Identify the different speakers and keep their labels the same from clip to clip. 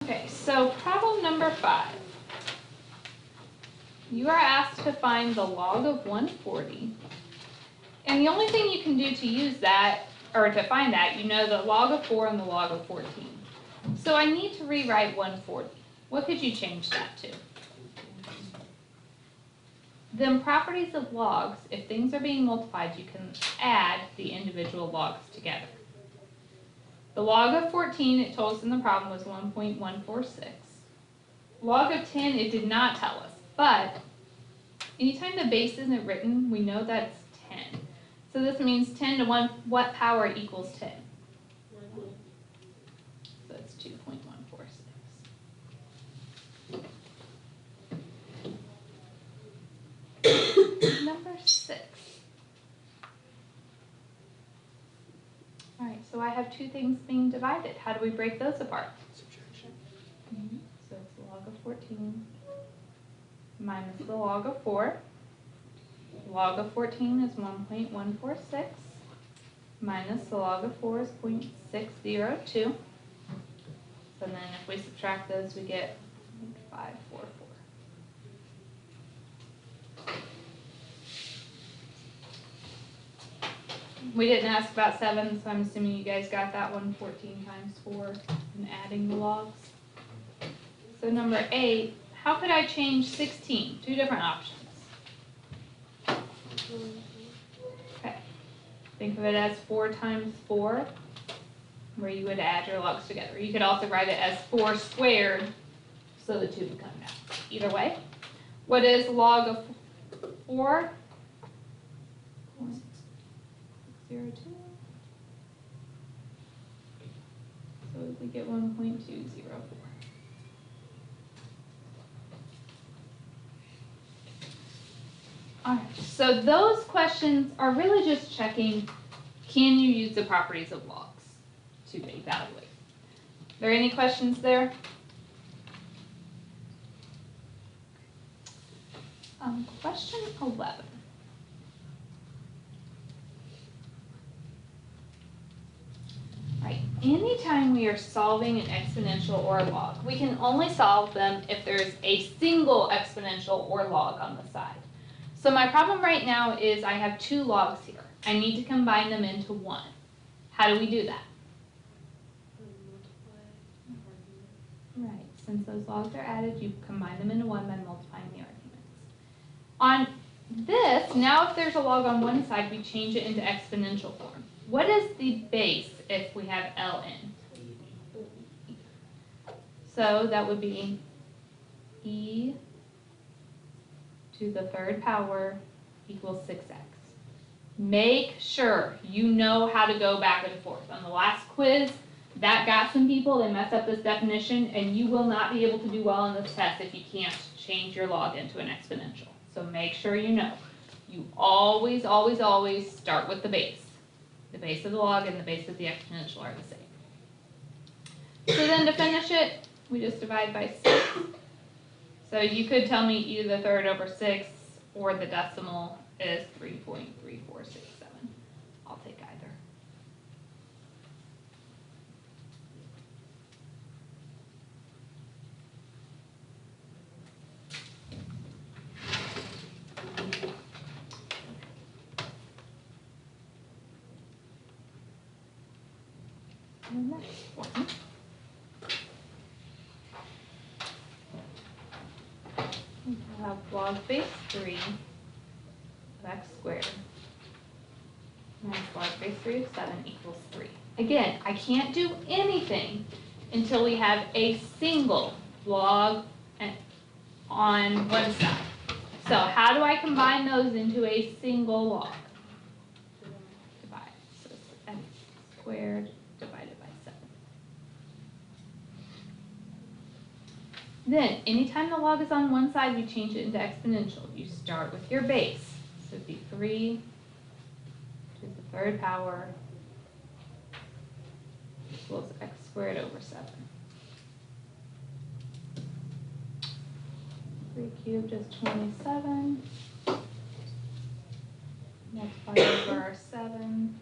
Speaker 1: Okay, so problem number 5. You are asked to find the log of 140. And the only thing you can do to use that, or to find that, you know the log of 4 and the log of 14. So I need to rewrite 140. What could you change that to? Then properties of logs, if things are being multiplied, you can add the individual logs together. The log of 14, it told us in the problem, was 1.146. Log of 10, it did not tell us, but anytime the base isn't written, we know that's 10. So this means 10 to 1, what power equals 10? So it's 2.146. Number 6. All right, so I have two things being divided. How do we break those apart?
Speaker 2: Subtraction.
Speaker 1: So it's the log of 14 minus the log of 4. Log of 14 is 1.146 minus the log of 4 is 0.602. So then if we subtract those, we get 544. We didn't ask about 7, so I'm assuming you guys got that one, 14 times 4, and adding the logs. So number 8, how could I change 16? Two different options. Okay. Think of it as 4 times 4, where you would add your logs together. You could also write it as 4 squared, so the 2 would come down. Either way. What is log of 4? 0.602. So we get 1.204. All right, so those questions are really just checking, can you use the properties of logs to evaluate? Are there any questions there? Question 11. Right. Anytime we are solving an exponential or a log, we can only solve them if there's a single exponential or log on the side. So my problem right now is I have 2 logs here. I need to combine them into 1. How do we do that? Right. Since those logs are added, you combine them into 1 by multiplying the arguments. On this, now if there's a log on one side, we change it into exponential form. What is the base if we have ln? So that would be e to the 3rd power equals 6x. Make sure you know how to go back and forth. On the last quiz, that got some people, they messed up this definition, and you will not be able to do well on this test if you can't change your log into an exponential. So make sure you know. You always, always, always start with the base. The base of the log and the base of the exponential are the same. So then to finish it, we just divide by 6. So you could tell me either the 3rd over 6 or the decimal is 3.3467. I'll take either. The next one. We have log base 3 of x squared minus log base 3 of 7 equals 3. Again, I can't do anything until we have a single log on one side. So how do I combine those into a single log? Divide. So it's x squared divided by 7. Then, anytime the log is on one side, we change it into exponential. You start with your base. So it'd be 3 to the 3rd power equals x squared over 7. 3 cubed is 27. Multiply over our 7.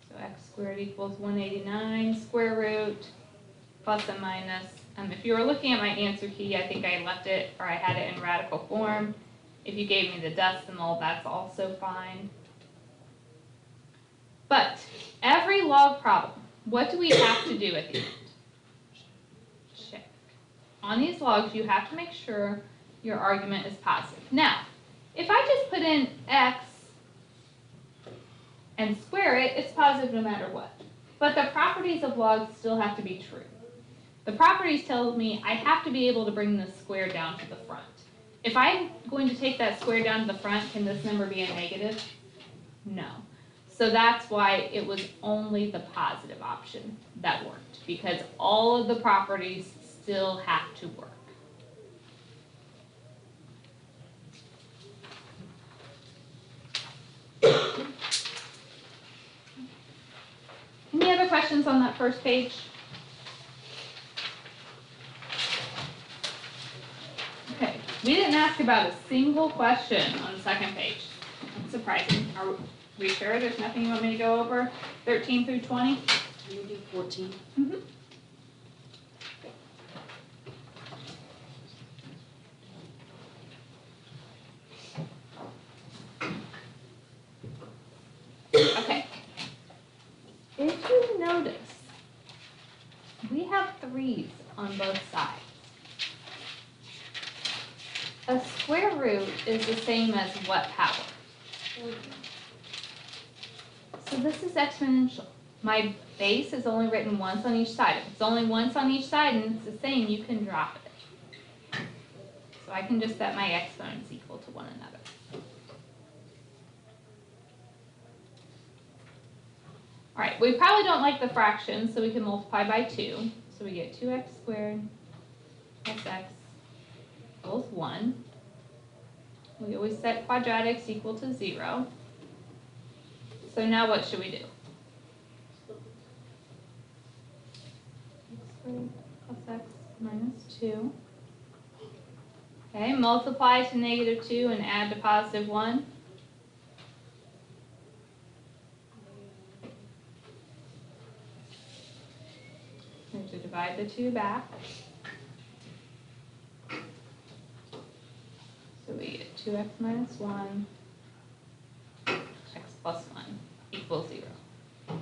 Speaker 1: So x squared squared equals 189 square root plus and minus. If you were looking at my answer key, I think I left it, or I had it in radical form. If you gave me the decimal, that's also fine. But every log problem, what do we have to do at the end? Check. On these logs, you have to make sure your argument is positive. Now, if I just put in x and square it, it's positive no matter what. But the properties of logs still have to be true. The properties tell me I have to be able to bring this square down to the front. If I'm going to take that square down to the front, can this number be a negative? No. So that's why it was only the positive option that worked, because all of the properties still have to work. Any other questions on that first page? Okay, we didn't ask about a single question on the second page. That's surprising. Are we sure there's nothing you want me to go over? 13 through 20?
Speaker 2: Can you do 14?
Speaker 1: Mm-hmm. Okay. If you notice, we have 3's on both sides. A square root is the same as what power? So this is exponential. My base is only written once on each side. If it's only once on each side and it's the same, you can drop it. So I can just set my exponents equal to one another. All right, we probably don't like the fractions, so we can multiply by 2. So we get 2x squared plus x equals 1. We always set quadratics equal to 0. So now what should we do? X squared plus x minus 2. Okay, multiply to negative 2 and add to positive 1. We have to divide the 2 back. So we get 2x minus 1, x plus 1 equals 0. If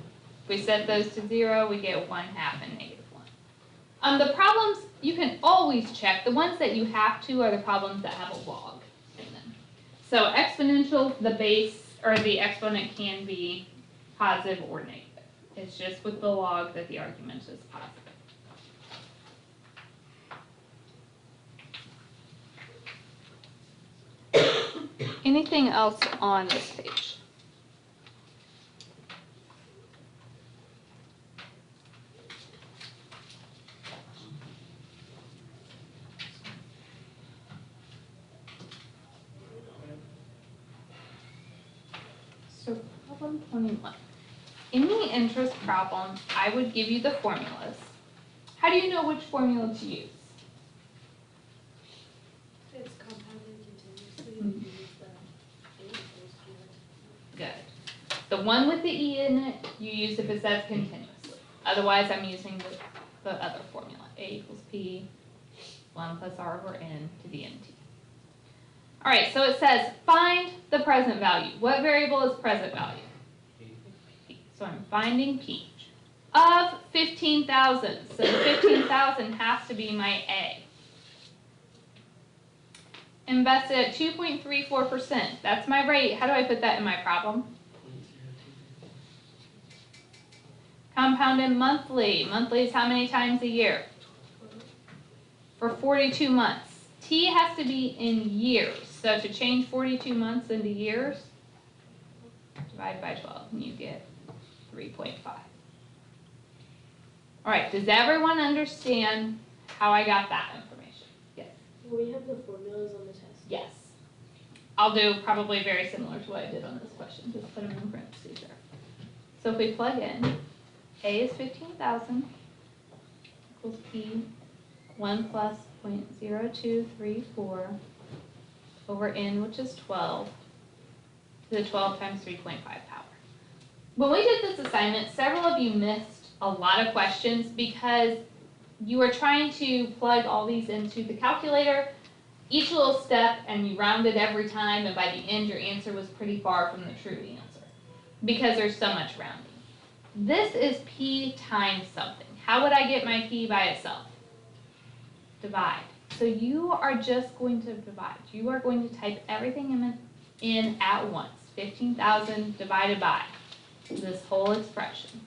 Speaker 1: we set those to 0, we get 1/2 and negative 1. The problems, you can always check. The ones that you have to are the problems that have a log in them. So exponential, the base, or the exponent can be positive or negative. It's just with the log that the argument is positive. Anything else on this page? So problem 21. In the interest problem, I would give you the formulas. How do you know which formula to use?
Speaker 2: It's compounded continuously.
Speaker 1: Good. The one with the e in it, you use if it says continuously. Otherwise, I'm using the other formula. A equals p, 1 plus r over n to the nt. All right, so it says find the present value. What variable is present value? P. So I'm finding p of 15,000. So 15,000 has to be my A. Invested at 2.34%. That's my rate. How do I put that in my problem? Compounded monthly. Monthly is how many times a year? For 42 months. T has to be in years. So to change 42 months into years, divide by 12 and you get 3.5. All right, does everyone understand how I got that information? Yes.
Speaker 2: Will we have the formulas on the test?
Speaker 1: Yes. I'll do probably very similar to what I did on this question. Just put them in parentheses there. So if we plug in, A is 15,000 equals P 1 plus 0.0234 over N, which is 12, to the 12 times 3.5 power. When we did this assignment, several of you missed a lot of questions because you were trying to plug all these into the calculator, each little step, and you rounded every time, and by the end your answer was pretty far from the true answer because there's so much rounding. This is p times something. How would I get my p by itself? Divide. So you are just going to divide. You are going to type everything in at once. 15,000 divided by this whole expression.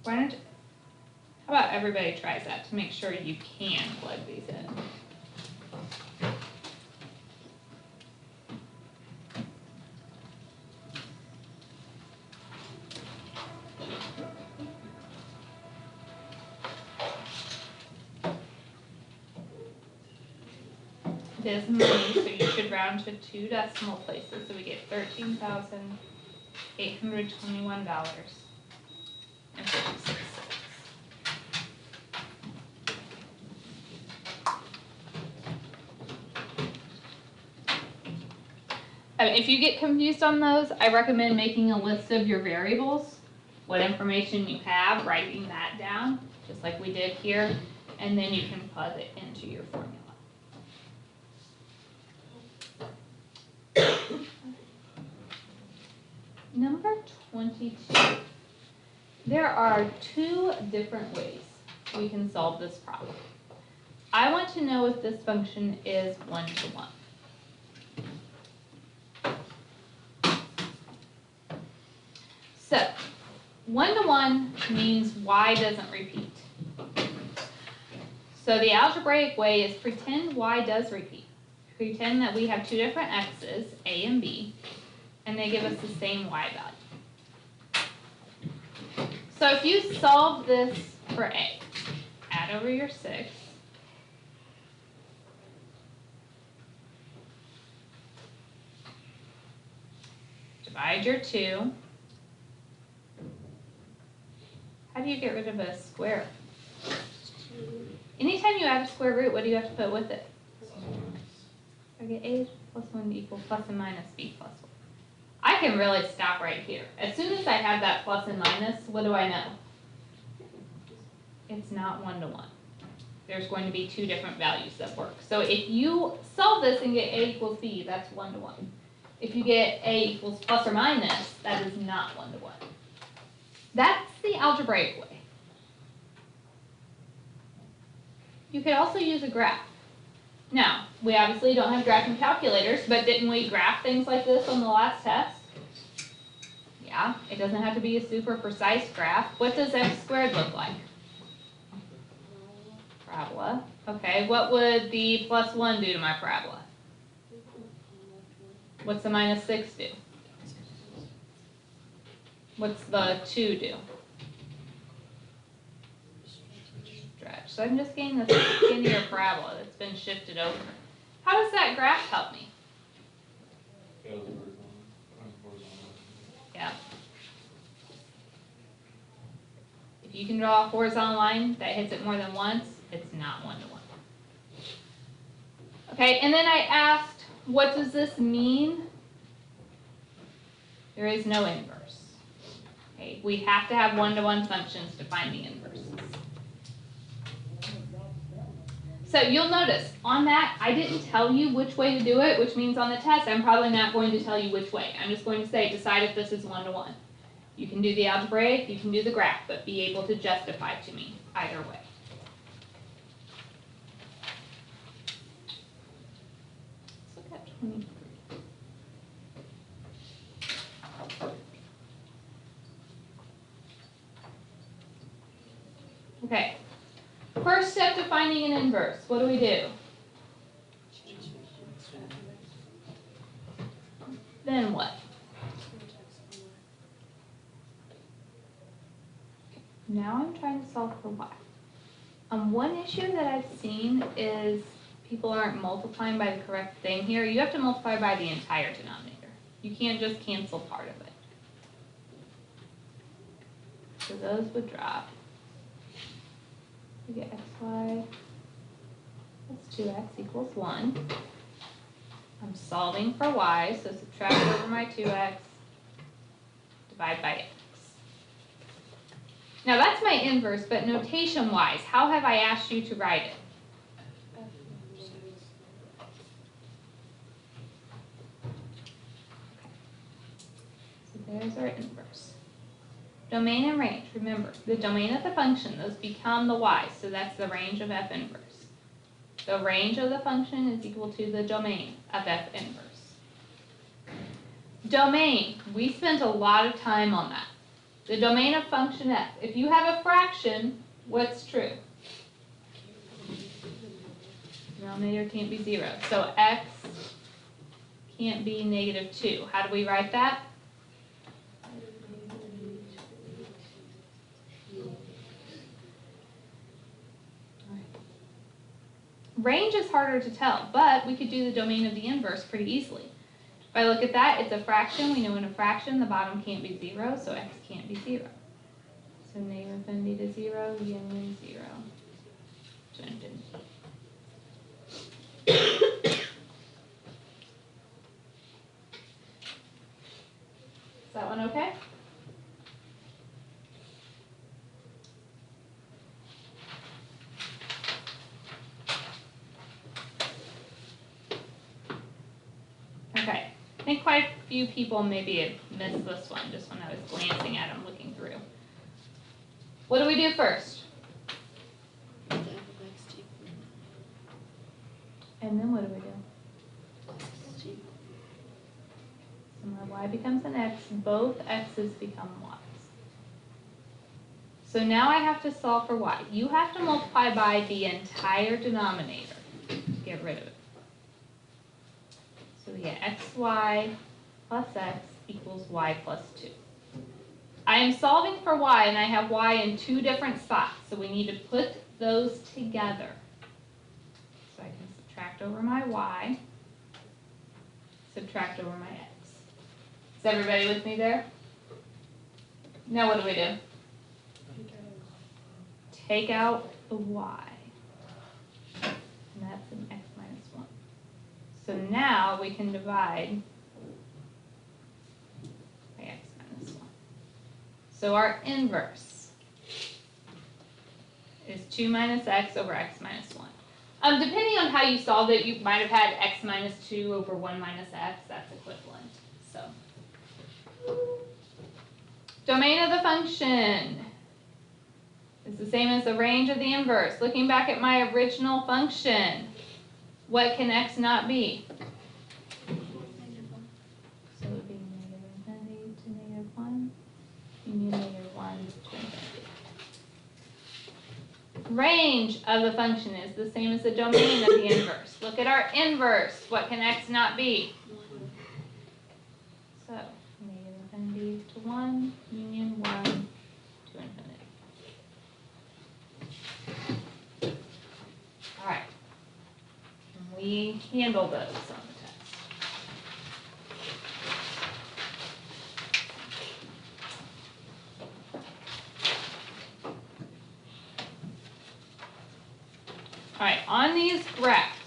Speaker 1: Why don't you, how about everybody tries that to make sure you can plug these in. It is money, so you should round to 2 decimal places, so we get $13,821.56. If you get confused on those, I recommend making a list of your variables, what information you have, writing that down, just like we did here, and then you can plug it into your formula. Number 22. There are 2 different ways we can solve this problem. I want to know if this function is 1-to-1. So, 1-to-1 means y doesn't repeat. So the algebraic way is pretend y does repeat. Pretend that we have 2 different x's, a and b, and they give us the same y value. So if you solve this for a, add over your 6, divide your 2. How do you get rid of a square? Anytime you add a square root, what do you have to put with it? I get a plus 1 equals plus and minus b plus 1. I can really stop right here. As soon as I have that plus and minus, what do I know? It's not 1-to-1. There's going to be 2 different values that work. So if you solve this and get a equals b, that's 1-to-1. If you get a equals plus or minus, that is not 1-to-1. That's the algebraic way. You could also use a graph. Now, we obviously don't have graphing calculators, but didn't we graph things like this on the last test? Yeah, it doesn't have to be a super precise graph. What does x squared look like? Parabola. Okay, what would the plus 1 do to my parabola? What's the minus 6 do? What's the 2 do? Stretch. So I'm just getting the skinnier parabola that's been shifted over. How does that graph help me? Yeah. If you can draw a horizontal line that hits it more than once, it's not 1-to-1. Okay, and then I asked, what does this mean? There is no inverse. Okay, we have to have 1-to-1 functions to find the inverses. So you'll notice, on that, I didn't tell you which way to do it, which means on the test, I'm probably not going to tell you which way. I'm just going to say, decide if this is 1-to-1. You can do the algebraic, you can do the graph, but be able to justify to me either way. Let's look at 23. Okay, first step to finding an inverse, what do we do? Then what? Now I'm trying to solve for y. One issue that I've seen is people aren't multiplying by the correct thing here. You have to multiply by the entire denominator. You can't just cancel part of it. So those would drop. You get xy plus 2x equals 1. I'm solving for y, so subtract over my 2x, divide by x. Now that's my inverse, but notation-wise, how have I asked you to write it? So there's our inverse. Domain and range, remember, the domain of the function, those become the y, so that's the range of f inverse. The range of the function is equal to the domain of f inverse. Domain, we spent a lot of time on that. The domain of function f. If you have a fraction, what's true? Denominator can't be 0. So x can't be -2. How do we write that? Range is harder to tell, but we could do the domain of the inverse pretty easily. If I look at that, it's a fraction. We know in a fraction the bottom can't be 0, so x can't be 0. So negative infinity to 0, union 0 to infinity. Is that one okay? Okay, I think quite a few people maybe had missed this one just when I was glancing at them, looking through. What do we do first? And then what do we do? So my y becomes an x, both x's become y's. So now I have to solve for y. You have to multiply by the entire denominator to get rid of it. So we get xy plus x equals y plus 2. I am solving for y, and I have y in two different spots, so we need to put those together. So I can subtract over my y, subtract over my x. Is everybody with me there? Now what do we do? Take out the y, and that's an x minus 1. So now we can divide by x minus 1. So our inverse is 2 minus x over x minus 1. Depending on how you solved it, you might have had x minus 2 over 1 minus x. That's equivalent. So, domain of the function is the same as the range of the inverse. Looking back at my original function, what can x not be? So it would be negative infinity to negative 1, union negative 1 to infinity. Range of the function is the same as the domain of the inverse. Look at our inverse. What can x not be? So, negative infinity to 1, union 1 to infinity. All right. And we handle those on the test. All right, on these graphs,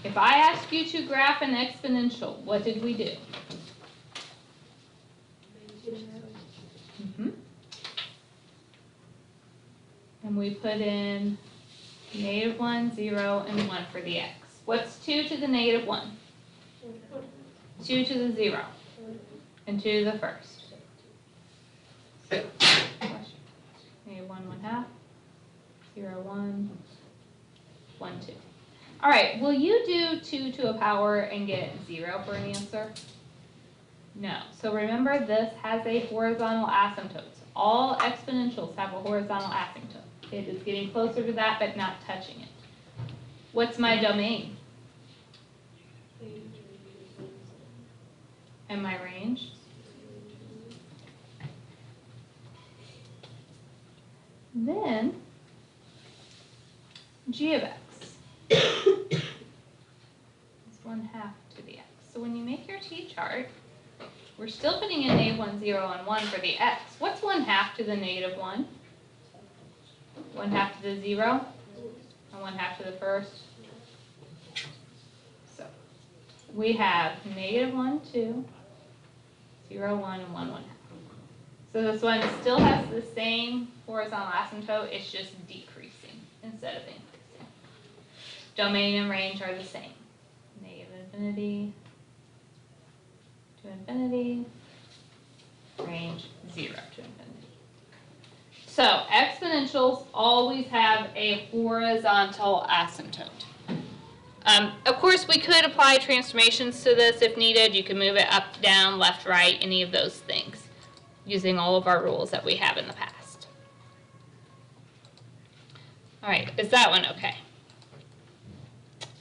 Speaker 1: if I ask you to graph an exponential, what did we do? And we put in -1, 0, and 1 for the x. What's 2 to the -1? 2 to the 0. And 2 to the first. -1, 1/2, 0, 1, 1, 2. All right, will you do 2 to a power and get 0 for an answer? No. So remember, this has a horizontal asymptote. All exponentials have a horizontal asymptote. It is getting closer to that, but not touching it. What's my domain? And my range? Then, g of x is 1/2 to the x. So when you make your t-chart, we're still putting in -1, 0, and 1 for the x. What's 1/2 to the -1? 1/2 to the 0, and 1/2 to the first. So we have -1, 2, 0, 1, and 1, 1/2. So this one still has the same horizontal asymptote, it's just decreasing instead of increasing. Domain and range are the same. -infinity to infinity, range 0 to infinity. So exponentials always have a horizontal asymptote. Of course, we could apply transformations to this if needed. You can move it up, down, left, right, any of those things, using all of our rules that we have in the past. All right, is that one okay?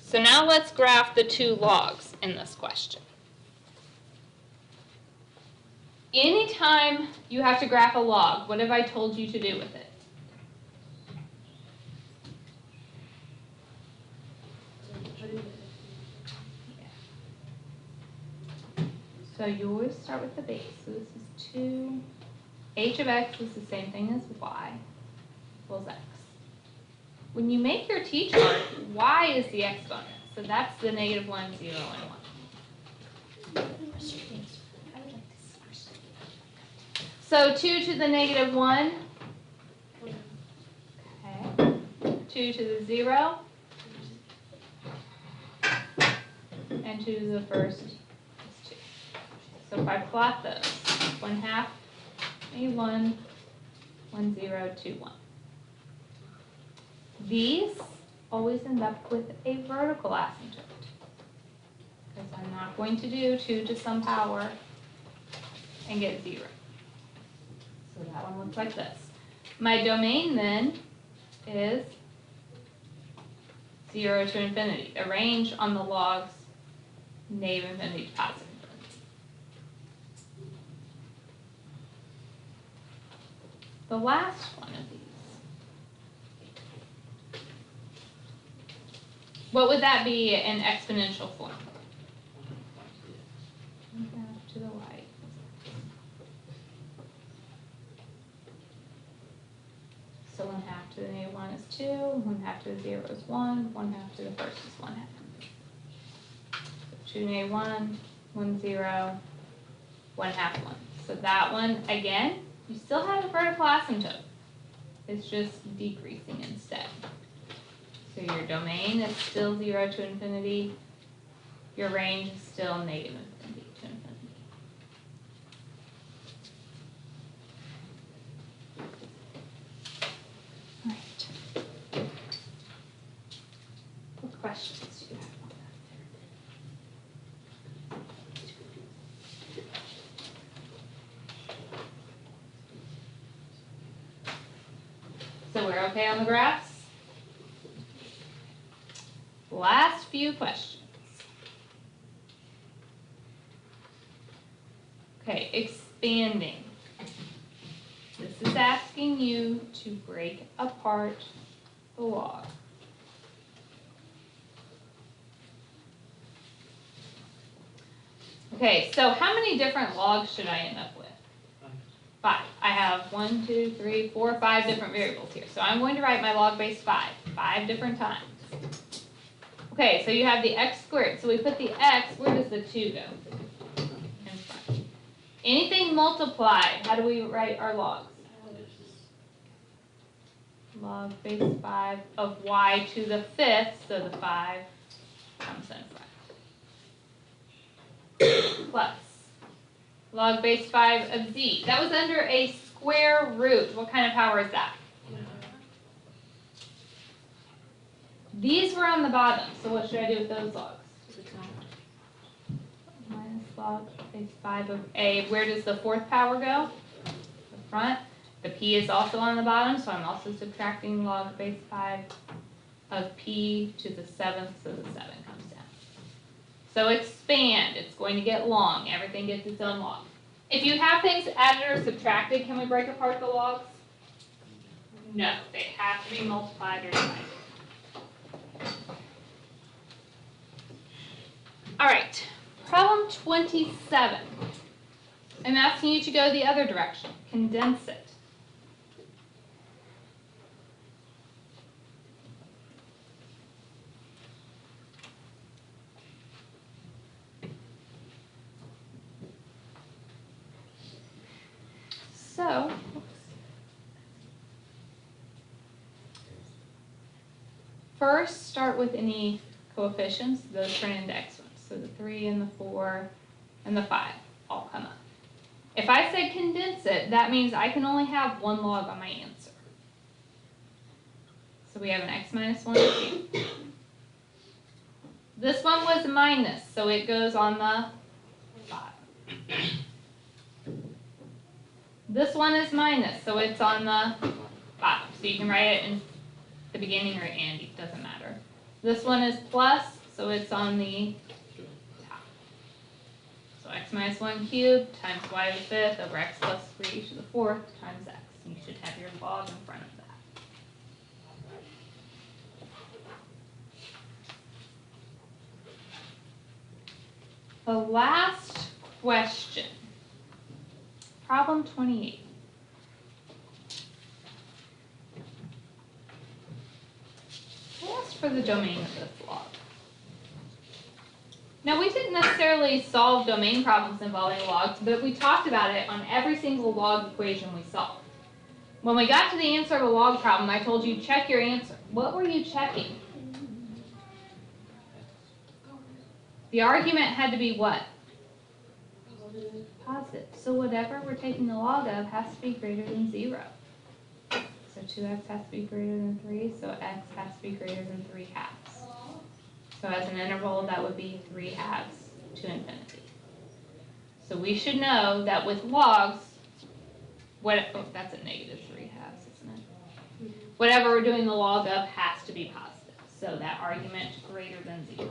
Speaker 1: So now let's graph the two logs in this question. Anytime you have to graph a log, what have I told you to do with it? So you always start with the base. So this is 2. H of x is the same thing as y equals x. When you make your t-chart, y is the exponent. So that's the -1, 0, and 1. So 2 to the -1. Okay. 2 to the 0. And 2 to the first is 2. So if I plot those, 1/2, A1, 1, 0, 2, 1. These always end up with a vertical asymptote, because I'm not going to do 2 to some power and get 0. So that one looks like this. My domain then is 0 to infinity. The range on the logs, -infinity to +infinity. The last one of these. What would that be in exponential form? 1/2 to the y. So 1/2 to the -1 is 2, 1/2 to the 0 is 1, 1/2 to the first is 1/2. So 2 -1, 1, 0, 1/2 1. So that one, again, you still have a vertical asymptote. It's just decreasing instead. So your domain is still 0 to infinity. Your range is still -infinity to infinity. All right. What questions do you have on that? So we're okay on the graphs? Last few questions. Okay, expanding. This is asking you to break apart the log. Okay, so how many different logs should I end up with? 5. I have 1, 2, 3, 4, 5 different variables here. So I'm going to write my log base 5 different times. Okay, so you have the x squared. So we put the x, where does the 2 go? In front. Anything multiplied, how do we write our logs? Log base 5 of y to the 5th, so the 5 comes in front. Plus log base 5 of z. That was under a square root. What kind of power is that? These were on the bottom, so what should I do with those logs? Minus log base 5 of a. Where does the 4th power go? The front. The p is also on the bottom, so I'm also subtracting log base 5 of p to the 7th, so the 7 comes down. So expand. It's going to get long. Everything gets its own log. If you have things added or subtracted, can we break apart the logs? No, they have to be multiplied or divided. All right, problem 27. I'm asking you to go the other direction. Condense it. So, first start with any coefficients. Those turn into exponents. So the 3 and the 4 and the 5 all come up. If I say condense it, that means I can only have one log on my answer. So we have an x minus 1 cubed. This one was minus, so it goes on the bottom. This one is minus, so it's on the bottom. So you can write it in the beginning or end, it doesn't matter. This one is plus, so it's on the top. So x minus 1 cubed times y to the fifth over x plus 3 to the fourth times x. You should have your log in front of that. The last question, problem 28. I asked for the domain of this log. Now, we didn't necessarily solve domain problems involving logs, but we talked about it on every single log equation we solved. When we got to the answer of a log problem, I told you check your answer. What were you checking? The argument had to be what? Positive. So whatever we're taking the log of has to be greater than 0. So 2x has to be greater than 3, so x has to be greater than 3 halves. So as an interval, that would be 3 halves to infinity. So we should know that with logs, that's a negative 3 halves, isn't it? Whatever we're doing the log of has to be positive. So that argument greater than 0.